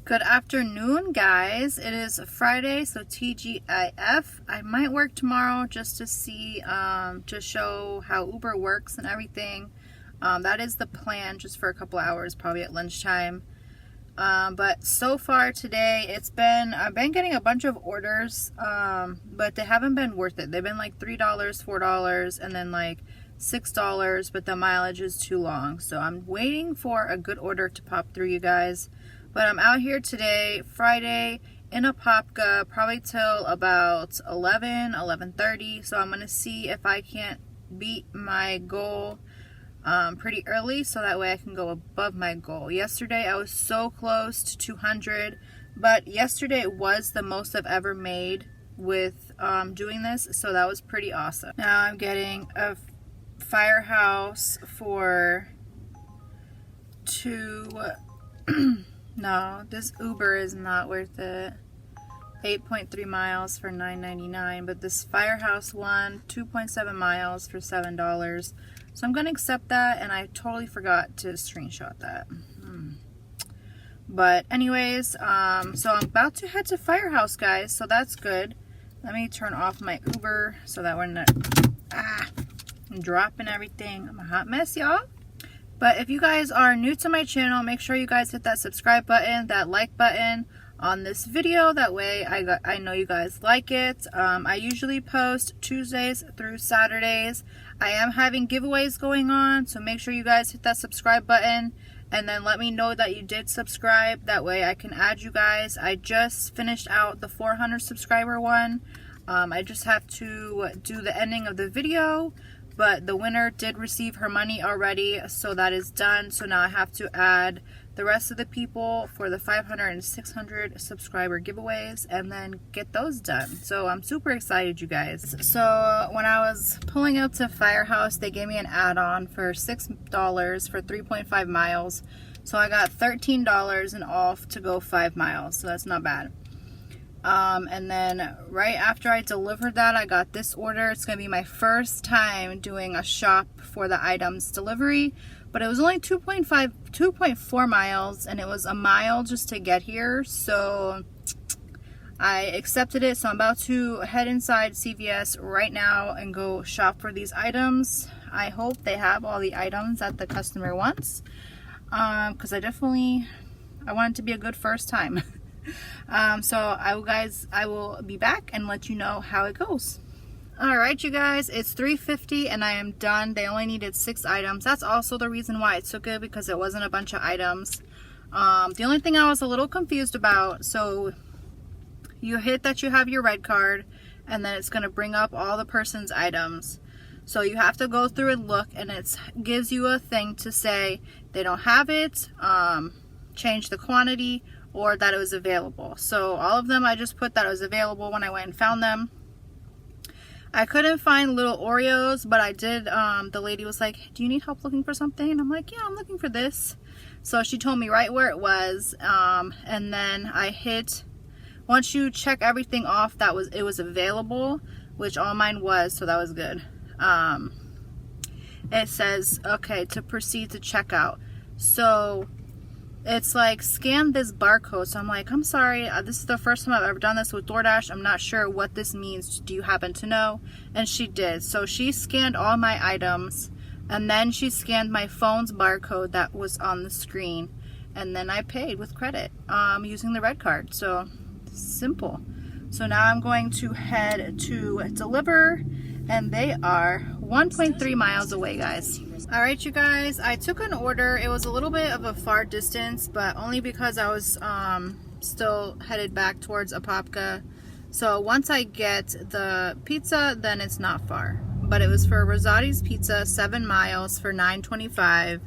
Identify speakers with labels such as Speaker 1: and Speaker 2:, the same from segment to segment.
Speaker 1: Good afternoon, guys. It is Friday, so TGIF. I might work tomorrow just to see, to show how Uber works and everything. That is the plan, just for a couple hours, probably at lunchtime. But so far today, I've been getting a bunch of orders, but they haven't been worth it. They've been like $3, $4, and then like $6, but the mileage is too long. So I'm waiting for a good order to pop through, you guys. But I'm out here today, Friday, in Apopka, probably till about 11:30. So I'm going to see if I can't beat my goal pretty early, so that way I can go above my goal. Yesterday I was so close to 200, but yesterday was the most I've ever made with doing this, so that was pretty awesome. Now I'm getting a firehouse for no, this Uber is not worth it. 8.3 miles for $9.99, but this firehouse one, 2.7 miles for $7. So I'm gonna accept that, and I totally forgot to screenshot that. But anyways, so I'm about to head to Firehouse, guys, so that's good. Let me turn off my Uber so that we're not I'm dropping everything. I'm a hot mess, y'all. But if you guys are new to my channel, make sure you guys hit that subscribe button, that like button on this video. That way I know you guys like it. I usually post Tuesdays through Saturdays. I am having giveaways going on, so make sure you guys hit that subscribe button and then let me know that you did subscribe. That way I can add you guys. I just finished out the 400 subscriber one. I just have to do the ending of the video, but the winner did receive her money already, so that is done. So now I have to add the rest of the people for the 500 and 600 subscriber giveaways and then get those done. So I'm super excited, you guys. So when I was pulling up to Firehouse, they gave me an add-on for $6 for 3.5 miles. So I got $13 and off to go 5 miles, so that's not bad. And then right after I delivered that, I got this order. It's going to be my first time doing a shop for the items delivery, but it was only 2.4 miles, and it was a mile just to get here. So I accepted it. So I'm about to head inside CVS right now and go shop for these items. I hope they have all the items that the customer wants, because I want it to be a good first time. So I will be back and let you know how it goes. Alright, you guys, it's 3:50 and I am done. They only needed 6 items. That's also the reason why it took it, because it wasn't a bunch of items. The only thing I was a little confused about, so you hit that you have your red card, and then it's going to bring up all the person's items. So you have to go through and look, and it gives you a thing to say they don't have it, change the quantity, or that it was available. So all of them, I just put that it was available when I went and found them. I couldn't find little Oreos, but I did, the lady was like, do you need help looking for something? And I'm like, yeah, I'm looking for this. So she told me right where it was, and then I hit, once you check everything off, it was available, which all mine was, so that was good. It says, okay, to proceed to checkout. So it's like, scan this barcode. So I'm like, I'm sorry, this is the first time I've ever done this with Doordash. I'm not sure what this means. Do you happen to know? And she did. So she scanned all my items, and then she scanned my phone's barcode that was on the screen, and then I paid with credit using the red card. So simple. So now I'm going to head to deliver, and they are 1.3 miles away, guys. Alright, you guys, I took an order. It was a little bit of a far distance, but only because I was still headed back towards Apopka. So once I get the pizza, then it's not far. But it was for Rosati's Pizza, 7 miles for $9.25.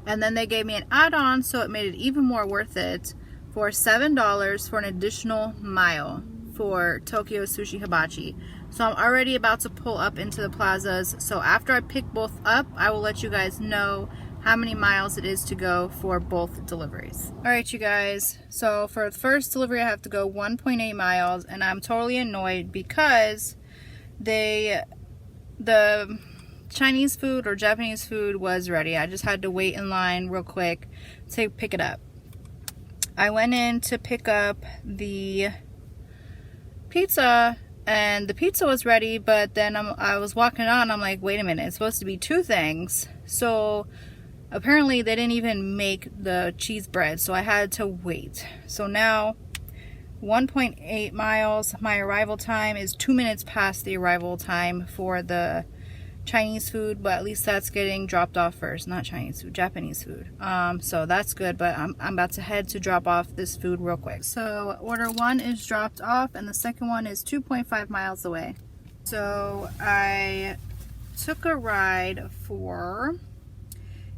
Speaker 1: And then they gave me an add-on, so it made it even more worth it, for $7 for an additional mile for Tokyo Sushi Hibachi. So I'm already about to pull up into the plazas. So after I pick both up, I will let you guys know how many miles it is to go for both deliveries. Alright, you guys, so for the first delivery I have to go 1.8 miles, and I'm totally annoyed because the Chinese food or Japanese food was ready. I just had to wait in line real quick to pick it up. I went in to pick up the pizza, and the pizza was ready, but then I was walking on, I'm like, wait a minute, it's supposed to be 2 things. So apparently they didn't even make the cheese bread, so I had to wait. So now 1.8 miles, my arrival time is 2 minutes past the arrival time for the Chinese food, but at least that's getting dropped off first. Not Chinese food, Japanese food. So that's good, but I'm about to head to drop off this food real quick. So order 1 is dropped off, and the second one is 2.5 miles away. So I took a ride for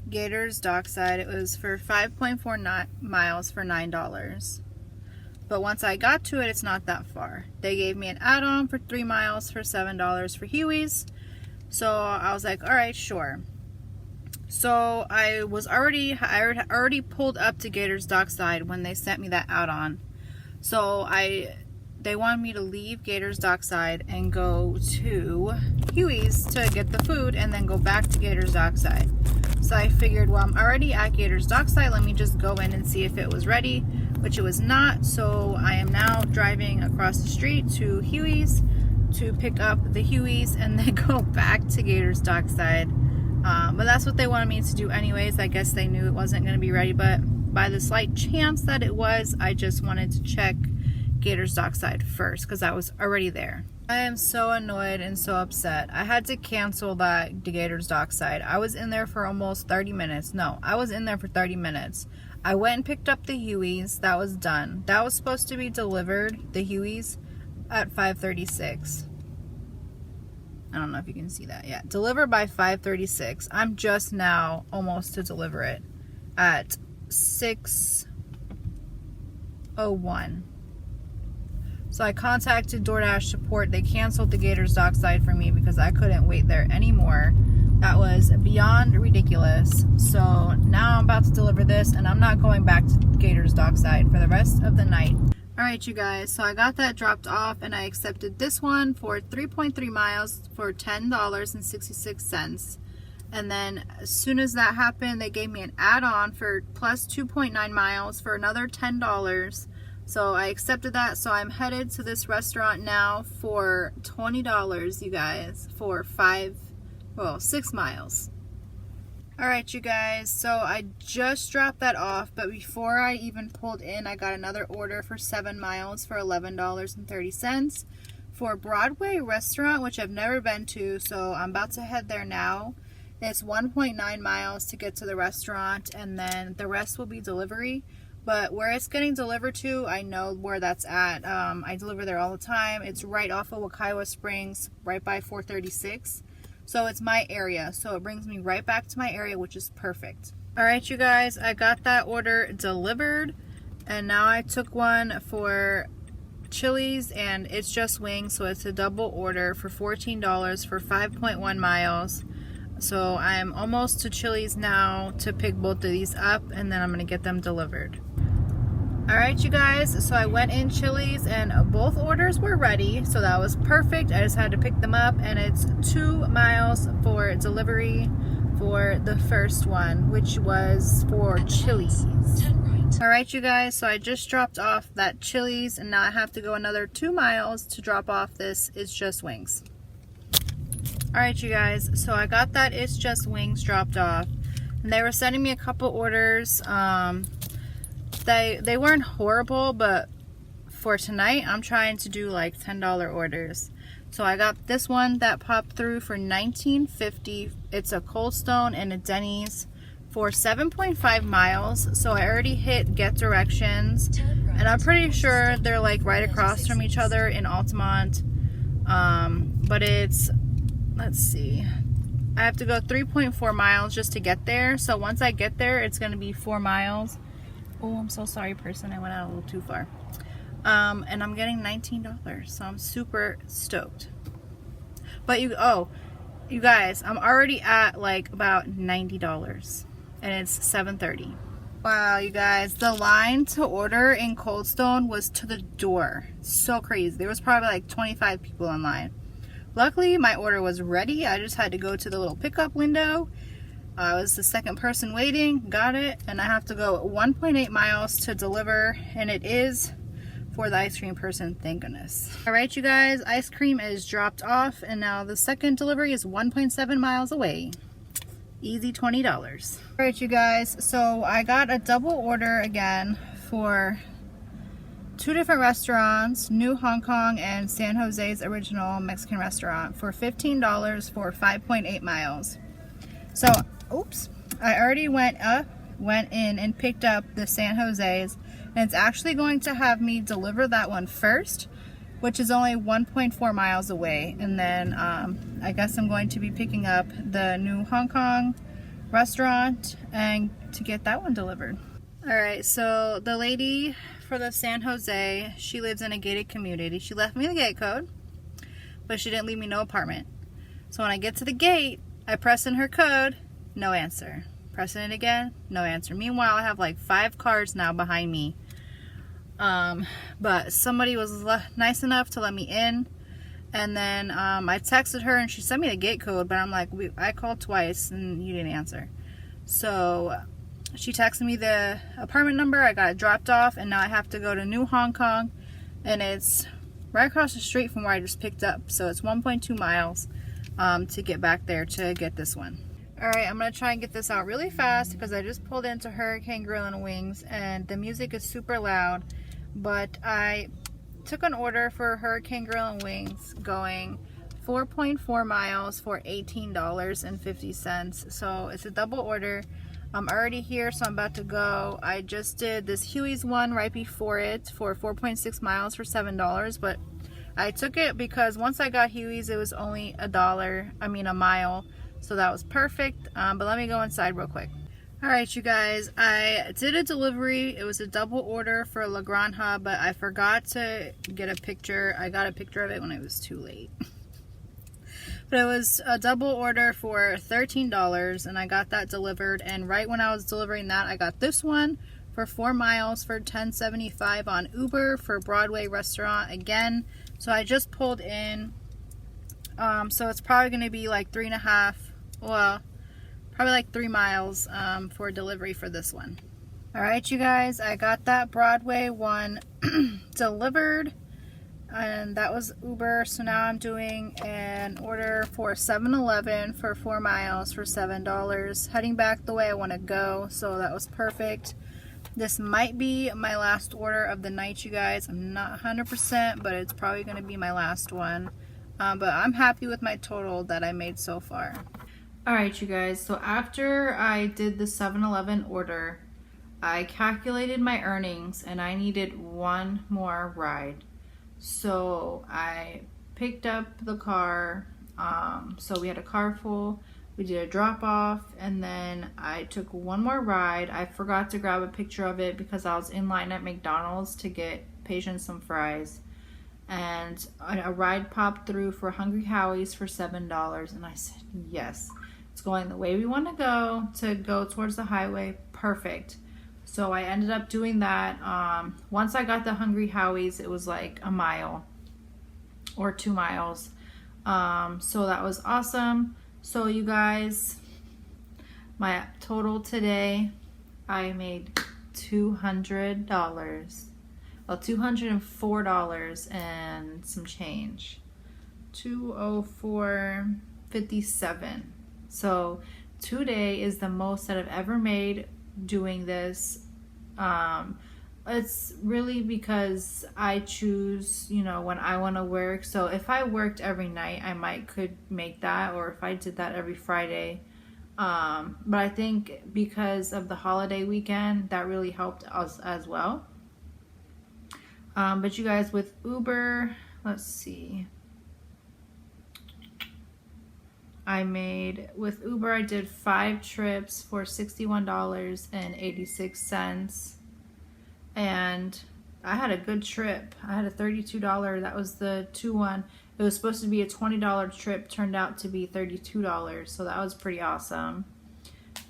Speaker 1: Gators Dockside. It was for 5.4 miles for $9. But once I got to it, it's not that far. They gave me an add-on for 3 miles for $7 for Howies. So I was like, all right, sure. So I already pulled up to Gators Dockside when they sent me that add-on. So they wanted me to leave Gators Dockside and go to Howies to get the food and then go back to Gators Dockside. So I figured, well, I'm already at Gators Dockside, let me just go in and see if it was ready, which it was not. So I am now driving across the street to Howies to pick up the Howies and then go back to Gators Dockside. But that's what they wanted me to do anyways. I guess they knew it wasn't going to be ready, but by the slight chance that it was, I just wanted to check Gators Dockside first because I was already there. I am so annoyed and so upset. I had to cancel the Gators Dockside. I was in there for almost 30 minutes. No, I was in there for 30 minutes. I went and picked up the Howies. That was done. That was supposed to be delivered, the Howies, at 5:36. I don't know if you can see that. Yeah, delivered by 5:36. I'm just now almost to deliver it at 6:01. So I contacted Doordash support. They canceled the Gators Dockside for me because I couldn't wait there anymore. That was beyond ridiculous. So now I'm about to deliver this, and I'm not going back to Gators Dockside for the rest of the night. Alright, you guys, so I got that dropped off, and I accepted this one for 3.3 miles for $10.66. And then as soon as that happened, they gave me an add-on for plus 2.9 miles for another $10. So I accepted that. So I'm headed to this restaurant now for $20, you guys, for 6 miles. Alright, you guys, so I just dropped that off, but before I even pulled in, I got another order for 7 miles for $11.30 for Broadway Restaurant, which I've never been to, so I'm about to head there now. It's 1.9 miles to get to the restaurant, and then the rest will be delivery. But where it's getting delivered to, I know where that's at. I deliver there all the time. It's right off of Wekiwa Springs, right by 436. So it's my area, so it brings me right back to my area, which is perfect. Alright, you guys, I got that order delivered, and now I took one for Chili's, and it's just wings, so it's a double order for $14 for 5.1 miles. So I'm almost to Chili's now to pick both of these up, and then I'm going to get them delivered. Alright, you guys, so I went in Chili's and both orders were ready, so that was perfect. I just had to pick them up, and it's 2 miles for delivery for the first one, which was for Chili's. Alright, you guys, so I just dropped off that Chili's, and now I have to go another 2 miles to drop off this It's Just Wings. Alright, you guys, so I got that It's Just Wings dropped off, and they were sending me a couple orders. They weren't horrible, but for tonight I'm trying to do like $10 orders. So I got this one that popped through for $19.50. It's a Cold Stone and a Denny's for 7.5 miles. So I already hit get directions, and I'm pretty sure they're like right across from each other in Altamont. But it's, let's see, I have to go 3.4 miles just to get there. So once I get there, it's going to be 4 miles. Oh, I'm so sorry, person. I went out a little too far. And I'm getting $19, so I'm super stoked. But you guys, I'm already at like about $90, and it's 7:30. Wow, you guys, the line to order in Cold Stone was to the door. So crazy. There was probably like 25 people in line. Luckily, my order was ready. I just had to go to the little pickup window. I was the second person waiting, got it, and I have to go 1.8 miles to deliver, and it is for the ice cream person, thank goodness. All right, you guys, ice cream is dropped off, and now the second delivery is 1.7 miles away. Easy $20. All right, you guys, so I got a double order again for 2 different restaurants, New Hong Kong and San Jose's original Mexican restaurant, for $15 for 5.8 miles. So, oops, I already went in and picked up the San Jose's, and it's actually going to have me deliver that one first, which is only 1.4 miles away, and then I guess I'm going to be picking up the New Hong Kong restaurant and to get that one delivered. All right, so the lady for the San Jose, she lives in a gated community. She left me the gate code, but she didn't leave me no apartment. So when I get to the gate, I press in her code, no answer. Pressing it again, no answer. Meanwhile, I have like 5 cars now behind me. But somebody was nice enough to let me in. And then I texted her and she sent me the gate code, but I'm like, I called twice and you didn't answer. So she texted me the apartment number, I got it dropped off, and now I have to go to New Hong Kong, and it's right across the street from where I just picked up. So it's 1.2 miles to get back there to get this one. Alright, I'm going to try and get this out really fast because I just pulled into Hurricane Grill and Wings and the music is super loud. But I took an order for Hurricane Grill and Wings going 4.4 miles for $18.50. So it's a double order. I'm already here, so I'm about to go. I just did this Huey's one right before it for 4.6 miles for $7, but I took it because once I got Huey's, it was only a mile, so that was perfect. But let me go inside real quick. All right, you guys, I did a delivery. It was a double order for La Granja, but I forgot to get a picture. I got a picture of it when it was too late. But it was a double order for $13, and I got that delivered. And right when I was delivering that, I got this one for 4 miles for $10.75 on Uber for Broadway Restaurant again. So I just pulled in. So it's probably going to be like 3.5, well, probably like 3 miles for delivery for this one. All right, you guys, I got that Broadway one delivered. And that was Uber, so now I'm doing an order for 7-Eleven for 4 miles for $7, heading back the way I want to go, so that was perfect. This might be my last order of the night, you guys. I'm not 100%, but it's probably going to be my last one. But I'm happy with my total that I made so far. Alright, you guys, so after I did the 7-Eleven order, I calculated my earnings and I needed one more ride. So I picked up the car, so we had a car full, we did a drop off, and then I took one more ride. I forgot to grab a picture of it because I was in line at McDonald's to get patients some fries. And a ride popped through for Hungry Howies for $7, and I said, yes, it's going the way we want to go towards the highway, perfect. So I ended up doing that. Once I got the Hungry Howies, it was like a mile or 2 miles. So that was awesome. So you guys, my total today, I made $200. Well, $204 and some change. $204.57. So today is the most that I've ever made doing this. It's really because I choose, when I want to work. So if I worked every night, I could make that, or if I did that every Friday. But I think because of the holiday weekend, that really helped us as well. But you guys, with Uber, let's see. With Uber, I did 5 trips for $61.86. And I had a good trip. I had a $32, that was the 2-1. It was supposed to be a $20 trip, turned out to be $32. So that was pretty awesome.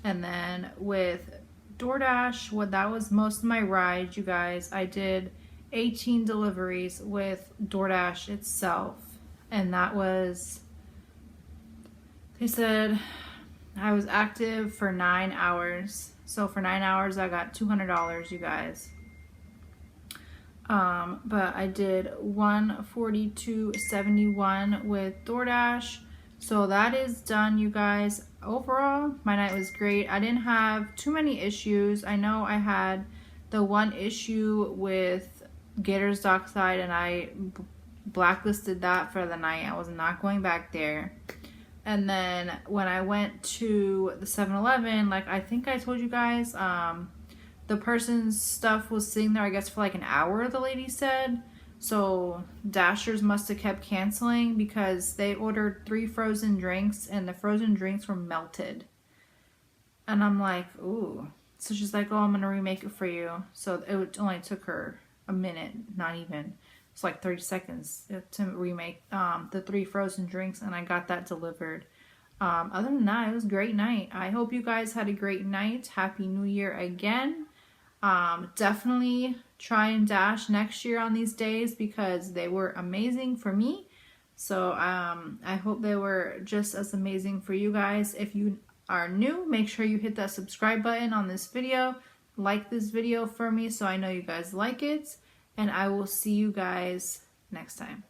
Speaker 1: And then with Doordash, that was most of my rides, you guys. I did 18 deliveries with Doordash itself. And that was... They said I was active for 9 hours. So for 9 hours, I got $200, you guys. But I did $142.71 with DoorDash. So that is done, you guys. Overall, my night was great. I didn't have too many issues. I know I had the one issue with Gator's Dockside, and I blacklisted that for the night. I was not going back there. And then when I went to the 7-Eleven, like I think I told you guys, the person's stuff was sitting there, I guess, for like an hour, the lady said. So Dashers must have kept canceling because they ordered 3 frozen drinks and the frozen drinks were melted. And I'm like, ooh. So she's like, oh, I'm going to remake it for you. So it only took her a minute, not even. It's like 30 seconds to remake the 3 frozen drinks, and I got that delivered. Other than that, it was a great night. I hope you guys had a great night. Happy New Year again. Definitely try and dash next year on these days because they were amazing for me. So I hope they were just as amazing for you guys. If you are new, make sure you hit that subscribe button on this video. Like this video for me so I know you guys like it. And I will see you guys next time.